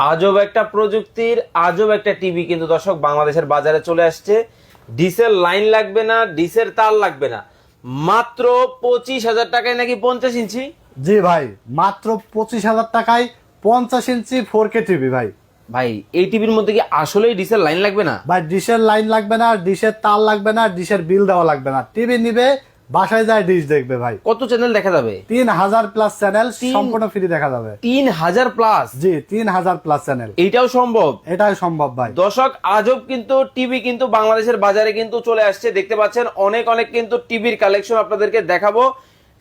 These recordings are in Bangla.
আজব একটা প্রযুক্তির আজব একটা টিভি কিন্তু দর্শক বাংলাদেশের বাজারে চলে আসছে। ডিসেল লাইন লাগবে না, ডিসের তার লাগবে না, মাত্র 25,000 টাকায় নাকি 50 ইঞ্চি। জি ভাই, মাত্র 25,000 টাকায় 50 ইঞ্চি 4K টিভি ভাই। ভাই এই টিভির মধ্যে কি আসলেই ডিসেল লাইন লাগবে না? ভাই ডিশের লাইন লাগবে না, ডিশের তার লাগবে না, ডিশের বিল দেওয়া লাগবে না। টিভি নিবে, বাসায় যায় ডিশ দেখবে ভাই। কত চ্যানেল দেখা যাবে? 3000 প্লাস চ্যানেল সম্পূর্ণ ফ্রি দেখা যাবে। 3000 প্লাস? জি, 3000 প্লাস চ্যানেল। এইটাও সম্ভব? এটাই সম্ভব ভাই। দর্শক আজব কিন্তু টিভি কিন্তু বাংলাদেশের বাজারে কিন্তু চলে আসছে। দেখতে পাচ্ছেন অনেক অনেক কিন্তু টিভির কালেকশন আপনাদেরকে দেখাবো।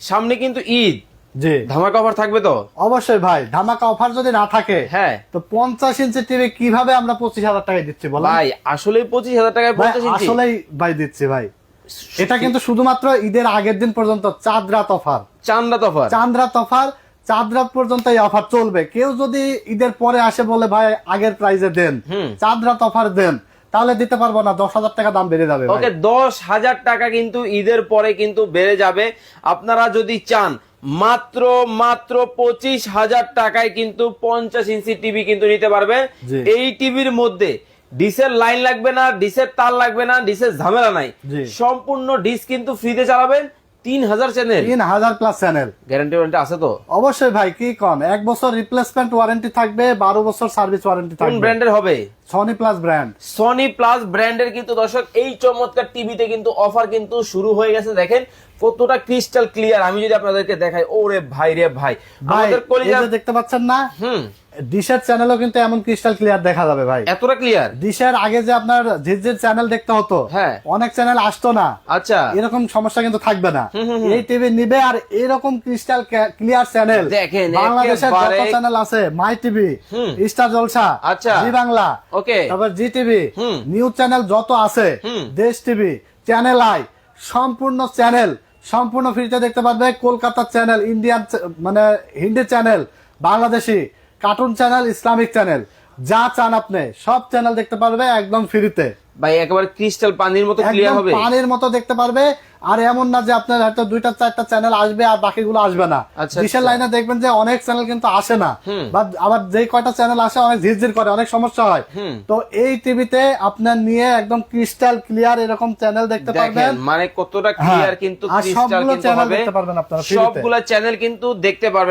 সামনে কিন্তু ঈদ, জি ধামাকা অফার থাকবে তো? অবশ্যই ভাই, ধামাকা অফার যদি না থাকে হ্যাঁ, তো 50 ইঞ্চি টিভি কিভাবে আমরা 25,000 টাকায় দিচ্ছি বলেন? ভাই আসলে 25,000 টাকায় ভাই 50 ইঞ্চি? আসলেই ভাই দিচ্ছি ভাই। এটা কিন্তু শুধুমাত্র ঈদের আগের দিন পর্যন্ত, চাঁদ রাত অফার। চান্দাত অফার? চাঁদ রাত অফার, চাঁদ রাত পর্যন্ত এই অফার চলবে। কেউ যদি ঈদের পরে আসে বলে ভাই আগের প্রাইজে দেন, চাঁদ রাত অফার দেন, তাহলে দিতে পারবো না, 10,000 টাকা দাম বেড়ে যাবে। ওকে, 10,000 টাকা কিন্তু ঈদের পরে কিন্তু বেড়ে যাবে। আপনারা যদি চান মাত্র 25,000 টাকায় কিন্তু 50 ইঞ্চি টিভি কিন্তু নিতে পারবেন। জি। এই টিভির মধ্যে ডিসের লাইন লাগবে না, ডিসের তার লাগবে না, ডিসের ঝামেলা নাই। জি। সম্পূর্ণ ডিস কিন্তু ফ্রিতে চালাবেন। 3000 channel, 3000 plus channel. Guarantee warranty আছে তো? অবশ্যই ভাই, কি কম, 1 বছর রিপ্লেসমেন্ট ওয়ারেন্টি থাকবে, 12 বছর সার্ভিস ওয়ারেন্টি কোন থাকবে। ব্র্যান্ডের হবে? Sony plus brand. Sony plus ব্র্যান্ডের কিন্তু দর্শক এই চমৎকার টিভিতে কিন্তু অফার কিন্তু শুরু হয়ে গেছে। দেখেন কতটা ক্রিস্টাল ক্লিয়ার। আমি যদি আপনাদেরকে দেখাই, ওরে ভাই রে ভাই, আমাদের কলিজা দেখতে পাচ্ছেন না? ডিশের চ্যানেলও কিন্তু এমন ক্রিস্টাল ক্লিয়ার দেখা যাবে ভাই। এতটা ক্লিয়ার? ডিশের আগে যে আপনার ঝিরঝির চ্যানেল দেখতে হতো, হ্যাঁ, অনেক চ্যানেল আসতো না, আচ্ছা, এরকম সমস্যা কিন্তু থাকবে না। এই টিভি নিবে আর এরকম ক্রিস্টাল ক্লিয়ার চ্যানেল দেখেন। বাংলাদেশের যত চ্যানেল আছে, মাই টিভি, স্টার জলসা, আচ্ছা, জি বাংলা, ওকে, তারপর জি টিভি, নিউজ চ্যানেল যত আছে, দেশ টিভি, চ্যানেল আই, সম্পূর্ণ চ্যানেল সম্পূর্ণ ফ্রিতে দেখতে পারবে। কলকাতার চ্যানেল, ইন্ডিয়ান মানে Hindi channel, Bangladeshi cartoon channel, Islamic channel, যা চান আপনি সব চ্যানেল দেখতে পারবে একদম ফ্রিতে ভাই। একেবারে ক্রিস্টাল পানির মতো ক্লিয়ার হবে, পানির মতো দেখতে পারবে। আর এমন না যে আপনার হয়তো 2-4টা চ্যানেল আসবে আর বাকিগুলো আসবে না। ডিশের লাইনে দেখবেন যে অনেক চ্যানেল কিন্তু আসে না, বা আবার যে কয়টা চ্যানেল আসে অনেক ঝিরঝির করে, অনেক সমস্যা হয়। তো এই টিভিতে আপনার নিয়ে একদম ক্রিস্টাল ক্লিয়ার এরকম চ্যানেল দেখতে পারবেন। মানে কতটা ক্লিয়ার কিন্তু ক্রিস্টাল কিন্তু হবে। দেখতে পারবেন আপনারা, সবগুলো চ্যানেল কিন্তু দেখতে পারবেন।